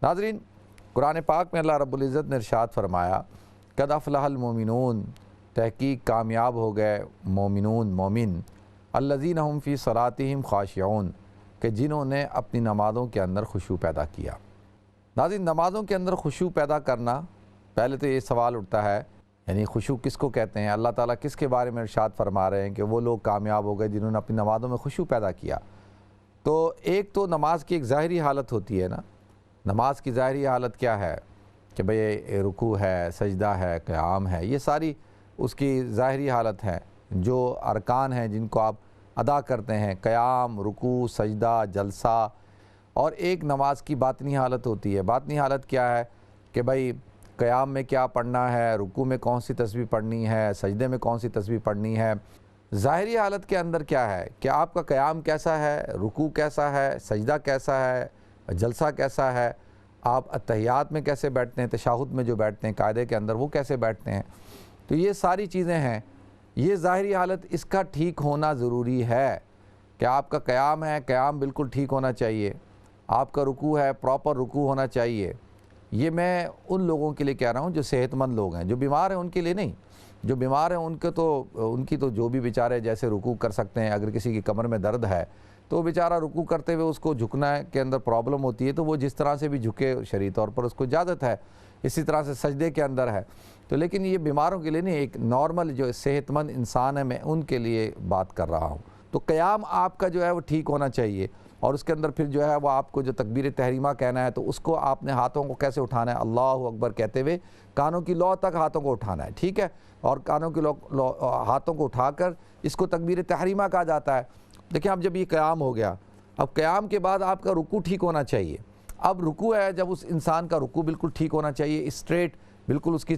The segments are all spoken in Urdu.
ناظرین، قرآن پاک میں اللہ رب العزت نے ارشاد فرمایا قد افلح المومنون، تحقیق کامیاب ہو گئے مومن الذین هم فی صلاتہم خاشعون، کہ جنہوں نے اپنی نمازوں کے اندر خشوع پیدا کیا۔ ناظرین، نمازوں کے اندر خشوع پیدا کرنا، پہلے تو یہ سوال اٹھتا ہے یعنی خشوع کس کو کہتے ہیں؟ اللہ تعالیٰ کس کے بارے میں ارشاد فرما رہے ہیں کہ وہ لوگ کامیاب ہو گئے جنہوں نے اپنی نمازوں میں خشوع پیدا کیا؟ تو ایک تو نماز کی ایک ظاہری حالت ہوتی ہے نا، نماز کی ظاہری حالت کیا ہے کہ بھئی رکوع ہے، سجدہ ہے، قیام ہے، یہ ساری اس کی ظاہری حالت ہے، جو ارکان ہیں جن کو آپ ادا کرتے ہیں، قیام، رکوع، سجدہ، جلسہ۔ اور ایک نماز کی باطنی حالت ہوتی ہے۔ باطنی حالت کیا ہے کہ بھئی قیام میں کیا پڑھنا ہے، رکوع میں کون سی تسبیح پڑھنی ہے، سجدے میں کون سی تسبیح پڑھنی ہے۔ ظاہری حالت کے اندر کیا ہے کہ آپ کا قیام کیسا ہے، رکوع کیسا ہے، سجدہ کیسا ہے، جلسہ کیسا ہے، آپ اتحیات میں کیسے بیٹھتے ہیں، تشہد میں جو بیٹھتے ہیں قاعدے کے اندر وہ کیسے بیٹھتے ہیں۔ تو یہ ساری چیزیں ہیں، یہ ظاہری حالت اس کا ٹھیک ہونا ضروری ہے کہ آپ کا قیام ہے، قیام بالکل ٹھیک ہونا چاہیے، آپ کا رکوع ہے، پراپر رکوع ہونا چاہیے۔ یہ میں ان لوگوں کے لیے کہہ رہا ہوں جو صحت مند لوگ ہیں، جو بیمار ہیں ان کے لیے نہیں۔ جو بیمار ہیں ان کی تو جو بھی بیچارے جیسے رکوع کر سکتے ہیں، اگر کسی کی کمر میں درد ہے تو وہ بیچارہ رکوع کرتے ہوئے اس کو جھکنا کے اندر پرابلم ہوتی ہے تو وہ جس طرح سے بھی جھکے شرعی طور پر اس کو اجازت ہے، اسی طرح سے سجدے کے اندر ہے۔ تو لیکن یہ بیماروں کے لیے نہیں، ایک نارمل جو صحت مند انسان ہے میں ان کے لیے بات کر رہا ہوں۔ تو قیام آپ کا جو ہے وہ ٹھیک ہونا چاہیے، اور اس کے اندر پھر جو ہے وہ آپ کو جو تکبیر تحریمہ کہنا ہے تو اس کو آپ نے ہاتھوں کو کیسے اٹھانا ہے، اللہ اکبر کہتے ہوئے کانوں کی لو تک ہاتھوں کو اٹھانا ہے، ٹھیک ہے، اور کانوں کی ہاتھوں کو اٹھا کر اس کو تکبیر تحریمہ کہا جاتا ہے۔ دیکھیں اب جب یہ قیام ہو گیا، اب قیام کے بعد آپ کا رکوع ٹھیک ہونا چاہیے۔ اب رکوع ہے، جب اس انسان کا رکوع بالکل ٹھیک ہونا چاہیے، اسٹریٹ، بالکل اس کی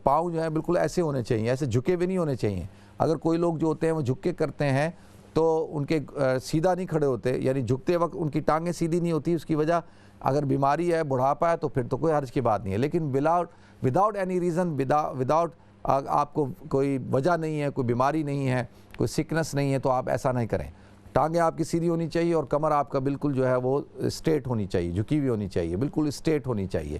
پاؤں جو ہیں بالکل ایسے ہونے چاہیے، ایسے جھکے ہوئے نہیں ہونے چاہیے۔ اگر کوئی لوگ جو ہوتے ہیں وہ جھک کے کرتے ہیں تو ان کے سیدھا نہیں کھڑے ہوتے، یعنی جھکتے وقت ان کی ٹانگیں سیدھی نہیں ہوتی، اس کی وجہ اگر بیماری ہے، بڑھاپا ہے تو پھر تو کوئی حرج کی بات نہیں ہے، لیکن وداؤٹ اینی ریزن، وداؤٹ آپ کو کوئی وجہ نہیں ہے، کوئی بیماری نہیں ہے، کوئی سکنس نہیں ہے تو آپ ایسا نہیں کریں۔ ٹانگیں آپ کی سیدھی ہونی چاہیے اور کمر آپ کا بالکل جو ہے وہ اسٹریٹ ہونی چاہیے، جھکی ہوئی ہونی چاہیے، بالکل اسٹریٹ ہونی چاہیے۔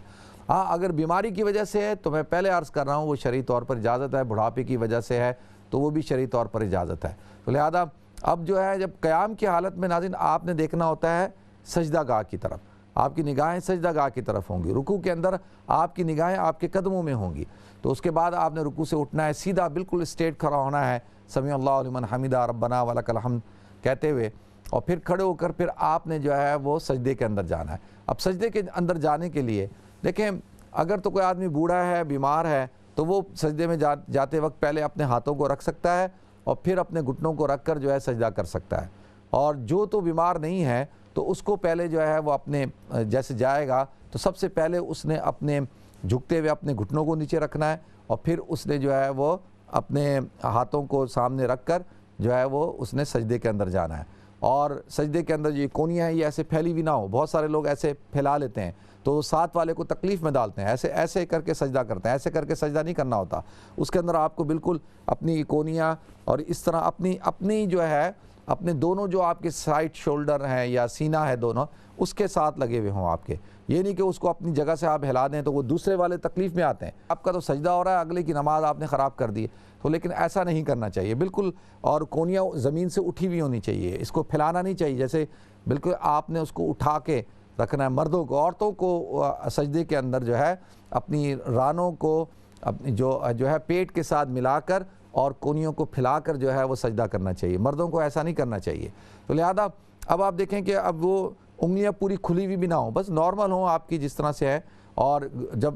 ہاں، اگر بیماری کی وجہ سے ہے تو میں پہلے عرض کر رہا ہوں وہ شرعی طور پر اجازت ہے، بڑھاپے کی وجہ سے ہے تو وہ بھی شرعی طور پر اجازت ہے۔ تو لہذا اب جو ہے جب قیام کی حالت میں ناظرین آپ نے دیکھنا ہوتا ہے سجدہ گاہ کی طرف، آپ کی نگاہیں سجدہ گاہ کی طرف ہوں گی، رکوع کے اندر آپ کی نگاہیں آپ کے قدموں میں ہوں گی۔ تو اس کے بعد آپ نے رکوع سے اٹھنا ہے، سیدھا بالکل اسٹریٹ کھڑا ہونا ہے، سمیع اللہ لمن حمدہ ربنا ولک الحمد کہتے ہوئے، اور پھر کھڑے ہو کر پھر آپ نے جو ہے وہ سجدے کے اندر جانا ہے۔ اب سجدے کے اندر جانے کے لیے دیکھیں، اگر تو کوئی آدمی بوڑھا ہے، بیمار ہے تو وہ سجدے میں جاتے وقت پہلے اپنے ہاتھوں کو رکھ سکتا ہے اور پھر اپنے گھٹنوں کو رکھ کر جو ہے سجدہ کر سکتا ہے۔ اور جو تو بیمار نہیں ہے تو اس کو پہلے جو ہے وہ اپنے جیسے جائے گا تو سب سے پہلے اس نے اپنے جھکتے ہوئے اپنے گھٹنوں کو نیچے رکھنا ہے اور پھر اس نے جو ہے وہ اپنے ہاتھوں کو سامنے رکھ کر جو ہے وہ اس نے سجدے کے اندر جانا ہے۔ اور سجدے کے اندر یہ کونیاں ہیں یہ ایسے پھیلی بھی نہ ہو، بہت سارے لوگ ایسے پھیلا لیتے ہیں تو ساتھ والے کو تکلیف میں ڈالتے ہیں، ایسے کر کے سجدہ کرتے ہیں، ایسے کر کے سجدہ نہیں کرنا ہوتا۔ اس کے اندر آپ کو بالکل اپنی کونیاں اور اس طرح اپنی جو ہے اپنے دونوں جو آپ کے سائڈ شولڈر ہیں یا سینہ ہے دونوں اس کے ساتھ لگے ہوئے ہوں آپ کے، یہ نہیں کہ اس کو اپنی جگہ سے آپ ہلا دیں تو وہ دوسرے والے تکلیف میں آتے ہیں، آپ کا تو سجدہ ہو رہا ہے، اگلے کی نماز آپ نے خراب کر دی، تو لیکن ایسا نہیں کرنا چاہیے بالکل۔ اور کونیاں زمین سے اٹھی ہوئی ہونی چاہیے، اس کو پھیلانا نہیں چاہیے، جیسے بالکل آپ نے اس کو اٹھا کے رکھنا ہے۔ مردوں کو، عورتوں کو سجدے کے اندر جو ہے اپنی رانوں کو اپنی جو ہے پیٹ کے ساتھ ملا کر اور کونیوں کو پھیلا کر جو ہے وہ سجدہ کرنا چاہیے، مردوں کو ایسا نہیں کرنا چاہیے۔ تو لہذا اب آپ دیکھیں کہ اب وہ انگلیاں پوری کھلی ہوئی بھی نہ ہوں، بس نارمل ہوں آپ کی جس طرح سے ہے۔ اور جب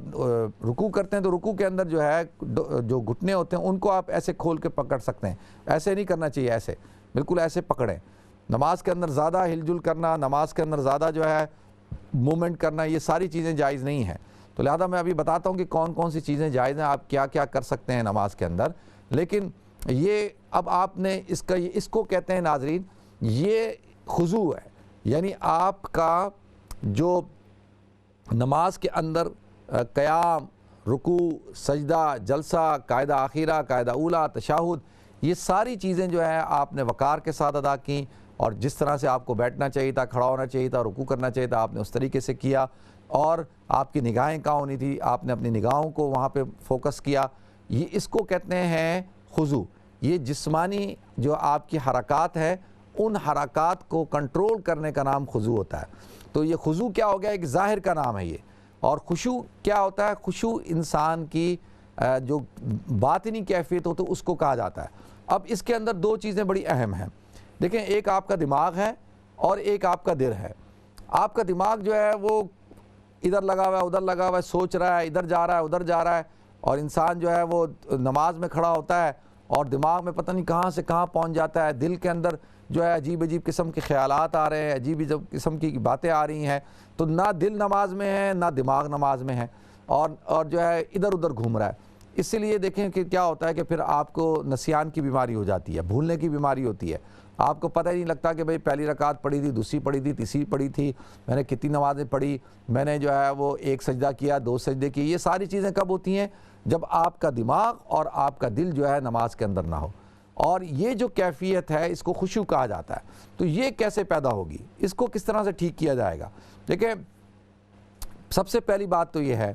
رکوع کرتے ہیں تو رکوع کے اندر جو ہے جو گھٹنے ہوتے ہیں ان کو آپ ایسے کھول کے پکڑ سکتے ہیں، ایسے نہیں کرنا چاہیے، ایسے بالکل ایسے پکڑیں۔ نماز کے اندر زیادہ ہل جل کرنا، نماز کے اندر زیادہ جو ہے مومنٹ کرنا، یہ ساری چیزیں جائز نہیں ہیں۔ تو لہذا میں ابھی بتاتا ہوں کہ کون کون سی چیزیں جائز ہیں، آپ کیا کیا کر سکتے ہیں نماز کے اندر۔ لیکن یہ اب آپ نے اس کو کہتے ہیں ناظرین، یہ خضوع ہے، یعنی آپ کا جو نماز کے اندر قیام، رکوع، سجدہ، جلسہ، قاعدہ آخیرہ، قاعدہ اولیٰ، تشہد، یہ ساری چیزیں جو ہے آپ نے وقار کے ساتھ ادا کی، اور جس طرح سے آپ کو بیٹھنا چاہیے تھا، کھڑا ہونا چاہیے تھا، رکوع کرنا چاہیے تھا، آپ نے اس طریقے سے کیا۔ اور آپ کی نگاہیں کہاں ہونی تھی، آپ نے اپنی نگاہوں کو وہاں پہ فوکس کیا. یہ اس کو کہتے ہیں خضوع. یہ جسمانی جو آپ کی حرکات ہے ان حرکات کو کنٹرول کرنے کا نام خضوع ہوتا ہے. تو یہ خضوع کیا ہو گیا، ایک ظاہر کا نام ہے یہ. اور خشوع کیا ہوتا ہے، خشوع انسان کی جو باطنی کیفیت ہوتی ہے اس کو کہا جاتا ہے. اب اس کے اندر دو چیزیں بڑی اہم ہیں. دیکھیں، ایک آپ کا دماغ ہے اور ایک آپ کا دل ہے. آپ کا دماغ جو ہے وہ ادھر لگا ہوا ہے ادھر لگا ہوا ہے، سوچ رہا ہے، ادھر جا رہا ہے ادھر جا رہا ہے. اور انسان جو ہے وہ نماز میں کھڑا ہوتا ہے اور دماغ میں پتہ نہیں کہاں سے کہاں پہنچ جاتا ہے. دل کے اندر جو ہے عجیب عجیب قسم کے خیالات آ رہے ہیں، عجیب عجیب قسم کی باتیں آ رہی ہیں. تو نہ دل نماز میں ہے نہ دماغ نماز میں ہے، اور جو ہے ادھر ادھر گھوم رہا ہے. اس لیے دیکھیں کہ کیا ہوتا ہے کہ پھر آپ کو نسیان کی بیماری ہو جاتی ہے، بھولنے کی بیماری ہوتی ہے. آپ کو پتہ ہی نہیں لگتا کہ بھئی پہلی رکعت پڑھی تھی، دوسری پڑھی تھی، تیسری پڑھی تھی، میں نے کتنی نمازیں پڑھی، میں نے جو ہے وہ ایک سجدہ کیا، دو سجدے کیے. یہ ساری چیزیں کب ہوتی ہیں؟ جب آپ کا دماغ اور آپ کا دل جو ہے نماز کے اندر نہ ہو. اور یہ جو کیفیت ہے اس کو خشوع کہا جاتا ہے. تو یہ کیسے پیدا ہوگی، اس کو کس طرح سے ٹھیک کیا جائے گا؟ دیکھیں، سب سے پہلی بات تو یہ ہے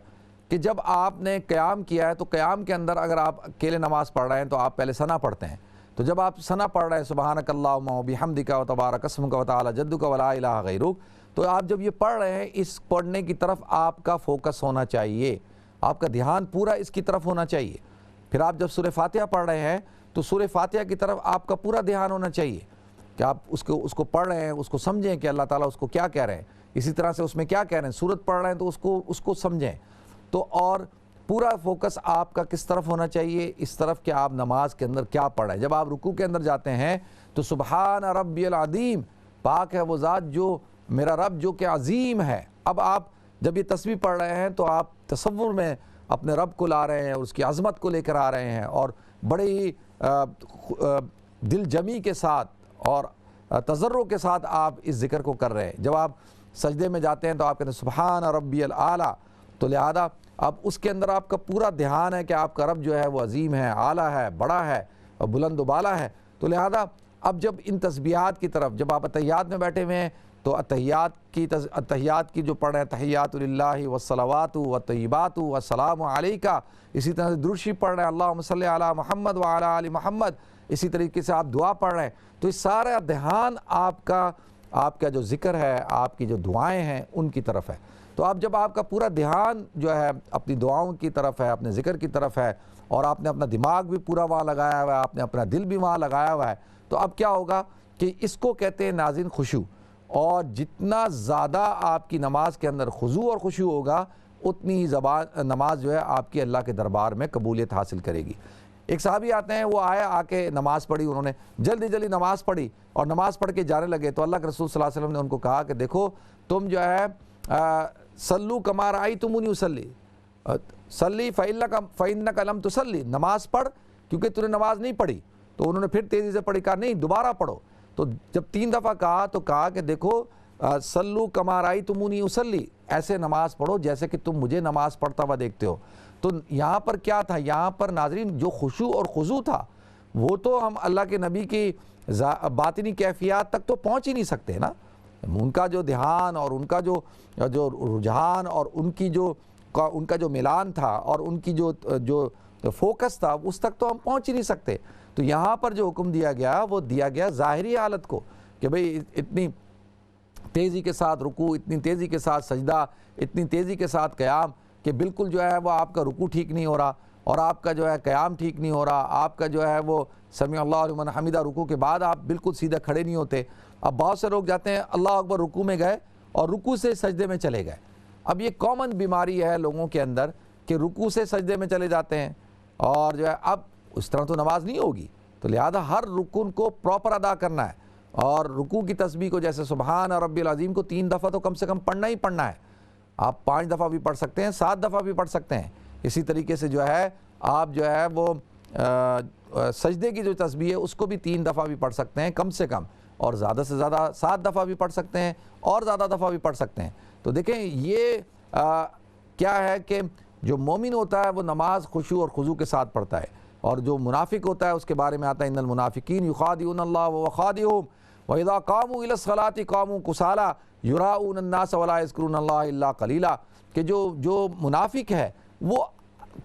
کہ جب آپ نے قیام کیا ہے تو قیام کے اندر اگر آپ اکیلے نماز پڑھ رہے ہیں تو آپ پہلے ثنا پڑھتے ہیں. تو جب آپ ثنا پڑھ رہے ہیں سبحانک اللہم و بحمدک و تبارک اسمک و تعالی جدک و لا الہ غیرک، تو آپ جب یہ پڑھ رہے ہیں اس پڑھنے کی طرف آپ کا فوکس ہونا چاہیے، آپ کا دھیان پورا اس کی طرف ہونا چاہیے. پھر آپ جب سورہ فاتحہ پڑھ رہے ہیں تو سورہ فاتحہ کی طرف آپ کا پورا دھیان ہونا چاہیے کہ آپ اس کو پڑھ رہے ہیں، اس کو سمجھیں کہ اللہ تعالیٰ اس کو کیا کہہ رہے ہیں. اسی طرح سے اس میں کیا کہہ رہے ہیں، سورت پڑھ رہے ہیں تو اس کو سمجھیں. تو اور پورا فوکس آپ کا کس طرف ہونا چاہیے، اس طرف کہ آپ نماز کے اندر کیا پڑھ رہے ہیں. جب آپ رکوع کے اندر جاتے ہیں تو سبحان ربی العظیم، پاک ہے وہ ذات جو میرا رب جو کہ عظیم ہے. اب آپ جب یہ تسبیح پڑھ رہے ہیں تو آپ تصور میں اپنے رب کو لا رہے ہیں اور اس کی عظمت کو لے کر آ رہے ہیں، اور بڑے ہی دل جمی کے ساتھ اور تضرع کے ساتھ آپ اس ذکر کو کر رہے ہیں. جب آپ سجدے میں جاتے ہیں تو آپ کہتے ہیں سبحان ربی الاعلیٰ. تو لہذا اب اس کے اندر آپ کا پورا دھیان ہے کہ آپ کا رب جو ہے وہ عظیم ہے، اعلیٰ ہے، بڑا ہے اور بلند و بالا ہے. تو لہذا اب جب ان تسبیحات کی طرف، جب آپ اتحیات میں بیٹھے ہوئے ہیں تو اتحیات کی جو پڑھ رہے ہیں، تحیات للہ والصلوات والطیبات والسلام علیکہ، اسی طرح سے درود شریف پڑھ رہے ہیں اللہم صلی علی محمد وعلی آل محمد، اسی طریقے سے آپ دعا پڑھ رہے ہیں. تو اس سارا دھیان آپ کا جو ذکر ہے، آپ کی جو دعائیں ہیں ان کی طرف ہے. تو اب جب آپ کا پورا دھیان جو ہے اپنی دعاؤں کی طرف ہے، اپنے ذکر کی طرف ہے، اور آپ نے اپنا دماغ بھی پورا وہاں لگایا ہوا ہے، آپ نے اپنا دل بھی وہاں لگایا ہوا ہے، تو اب کیا ہوگا کہ اس کو کہتے ہیں ناظرین خشوع. اور جتنا زیادہ آپ کی نماز کے اندر خضوع اور خشوع ہوگا اتنی ہی نماز جو ہے آپ کی اللہ کے دربار میں قبولیت حاصل کرے گی. ایک صحابی آتے ہیں، وہ آ کے نماز پڑھی، انہوں نے جلدی نماز پڑھی اور نماز پڑھ کے جانے لگے. تو اللہ کے رسول صلی اللہ علیہ وسلم نے ان کو کہا کہ دیکھو تم جو ہے صلو کما رأیتمونی اصلی، صلی فإنک لم تصلی، نماز پڑھ کیونکہ تو نے نماز نہیں پڑھی. تو انہوں نے پھر تیزی سے پڑھی، کہا نہیں دوبارہ پڑھو. تو جب 3 دفعہ کہا تو کہا کہ دیکھو صلو کما رأیتمونی اصلی، ایسے نماز پڑھو جیسے کہ تم مجھے نماز پڑھتا ہوا دیکھتے ہو. تو یہاں پر کیا تھا، یہاں پر ناظرین جو خشوع اور خضوع تھا وہ تو ہم اللہ کے نبی کی باطنی کیفیات تک تو پہنچ ہی نہیں سکتے نا. ان کا جو دھیان اور ان کا جو رجحان اور ان کا جو ملان تھا اور ان کی جو فوکس تھا اس تک تو ہم پہنچ ہی نہیں سکتے. تو یہاں پر جو حکم دیا گیا وہ دیا گیا ظاہری حالت کو کہ بھئی اتنی تیزی کے ساتھ رکوع، اتنی تیزی کے ساتھ سجدہ، اتنی تیزی کے ساتھ قیام کہ بالکل جو ہے وہ آپ کا رکوع ٹھیک نہیں ہو رہا اور آپ کا جو ہے قیام ٹھیک نہیں ہو رہا، آپ کا جو ہے وہ سمیع اللہ لمن حمدہ رکوع کے بعد آپ بالکل سیدھے کھڑے نہیں ہوتے. اب بہت سے لوگ جاتے ہیں اللہ اکبر رکوع میں گئے اور رکوع سے سجدے میں چلے گئے. اب یہ کامن بیماری ہے لوگوں کے اندر کہ رکوع سے سجدے میں چلے جاتے ہیں اور جو ہے اب اس طرح تو نماز نہیں ہوگی. تو لہذا ہر رکن کو پراپر ادا کرنا ہے، اور رکوع کی تسبیح کو جیسے سبحان ربی العظیم کو 3 دفعہ تو کم سے کم پڑھنا ہی پڑھنا ہے. آپ 5 دفعہ بھی پڑھ سکتے ہیں، 7 دفعہ بھی پڑھ سکتے ہیں. اسی طریقے سے جو ہے آپ جو ہے وہ سجدے کی جو تسبیح ہے اس کو بھی 3 دفعہ بھی پڑھ سکتے ہیں کم سے کم، اور زیادہ سے زیادہ 7 دفعہ بھی پڑھ سکتے ہیں اور زیادہ دفعہ بھی پڑھ سکتے ہیں. تو دیکھیں یہ کیا ہے کہ جو مومن ہوتا ہے وہ نماز خشوع اور خضوع کے ساتھ پڑھتا ہے، اور جو منافق ہوتا ہے اس کے بارے میں آتا ہے ان المنافقین یخادعون اللہ وهو خادعهم وَإِذَا قَامُوا إِلَى الصَّلَاةِ قَامُوا كُسَالَىٰ يُرَاءُونَ النَّاسَ وَلَا يَذْكُرُونَ اللَّهَ إِلَّا قَلِيلًا، کہ جو منافق ہے وہ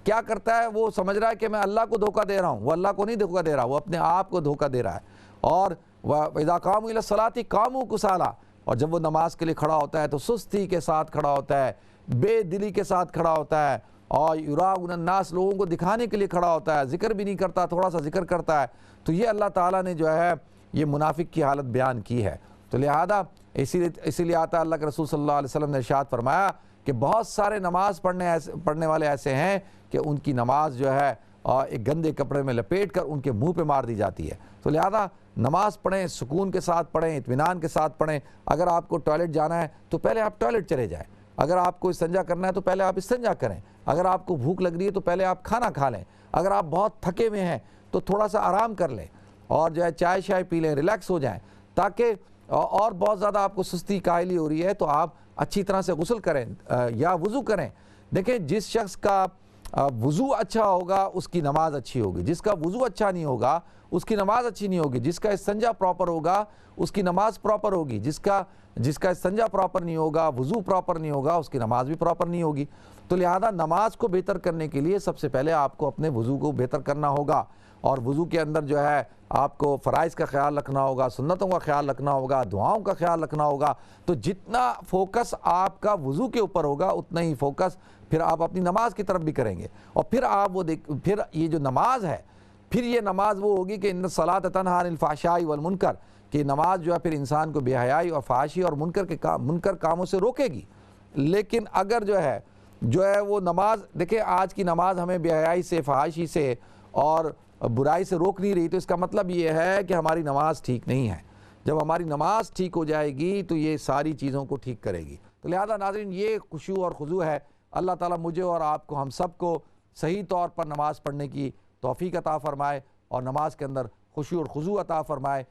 کیا کرتا ہے، وہ سمجھ رہا ہے کہ میں اللہ کو دھوکہ دے رہا ہوں، وہ اللہ کو نہیں دھوکہ دے رہا، وہ اپنے آپ کو دھوکہ دے رہا ہے۔ اور وَإِذَا قَامُوا إِلَى الصَّلَاةِ قَامُوا كُسَالَىٰ، اور جب وہ نماز کے لیے کھڑا ہوتا ہے تو سستی کے ساتھ کھڑا ہوتا ہے، بے دلی کے ساتھ کھڑا ہوتا ہے، اور یراؤن الناس، لوگوں کو دکھانے کے لیے کھڑا ہوتا ہے، ذکر بھی نہیں کرتا، تھوڑا سا ذکر کرتا ہے۔ تو یہ اللہ تعالیٰ نے جو ہے یہ منافق کی حالت بیان کی ہے۔ تو لہذا اسی لیے آتا اللہ کے رسول صلی اللہ علیہ وسلم نے ارشاد فرمایا کہ بہت سارے نماز پڑھنے والے ایسے ہیں کہ ان کی نماز جو ہے ایک گندے کپڑے میں لپیٹ کر ان کے منہ پہ مار دی جاتی ہے۔ تو لہذا نماز پڑھیں، سکون کے ساتھ پڑھیں، اطمینان کے ساتھ پڑھیں۔ اگر آپ کو ٹوائلٹ جانا ہے تو پہلے آپ ٹوائلٹ چلے جائیں، اگر آپ کو استنجا کرنا ہے تو پہلے آپ استنجا کریں، اگر آپ کو بھوک لگ رہی ہے تو پہلے آپ کھانا کھا لیں، اگر آپ بہت تھکے ہوئے ہیں تو تھوڑا سا آرام کر لیں اور جو ہے چائے شائے پی لیں، ریلیکس ہو جائیں، تاکہ اور بہت زیادہ آپ کو سستی کاہلی ہو رہی ہے تو آپ اچھی طرح سے غسل کریں یا وضو کریں۔ دیکھیں جس شخص کا وضو اچھا ہوگا اس کی نماز اچھی ہوگی، جس کا وضو اچھا نہیں ہوگا اس کی نماز اچھی نہیں ہوگی، جس کا استنجا پراپر ہوگا اس کی نماز پراپر ہوگی، جس کا استنجا پراپر نہیں ہوگا، وضو پراپر نہیں ہوگا، اس کی نماز بھی پراپر نہیں ہوگی۔ تو لہذا نماز کو بہتر کرنے کے لیے سب سے پہلے آپ کو اپنے وضو کو بہتر کرنا ہوگا، اور وضو کے اندر جو ہے آپ کو فرائض کا خیال رکھنا ہوگا، سنتوں کا خیال رکھنا ہوگا، دعاؤں کا خیال رکھنا ہوگا۔ تو جتنا فوکس آپ کا وضو کے اوپر ہوگا اتنا ہی فوکس پھر آپ اپنی نماز کی طرف بھی کریں گے، اور پھر آپ پھر یہ جو نماز ہے، پھر یہ نماز وہ ہوگی کہ ان الصلاۃ تنہی عن الفحشاء والمنکر، کہ نماز جو ہے پھر انسان کو بے حیائی اور فحاشی اور منکر کاموں سے روکے گی۔ لیکن اگر جو ہے وہ نماز، دیکھیں آج کی نماز ہمیں بے حیائی سے، فحاشی سے اور برائی سے روک نہیں رہی، تو اس کا مطلب یہ ہے کہ ہماری نماز ٹھیک نہیں ہے۔ جب ہماری نماز ٹھیک ہو جائے گی تو یہ ساری چیزوں کو ٹھیک کرے گی۔ تو لہذا ناظرین یہ خشوع اور خضوع ہے۔ اللہ تعالیٰ مجھے اور آپ کو، ہم سب کو صحیح طور پر نماز پڑھنے کی توفیق عطا فرمائے اور نماز کے اندر خشوع اور خضوع عطا فرمائے۔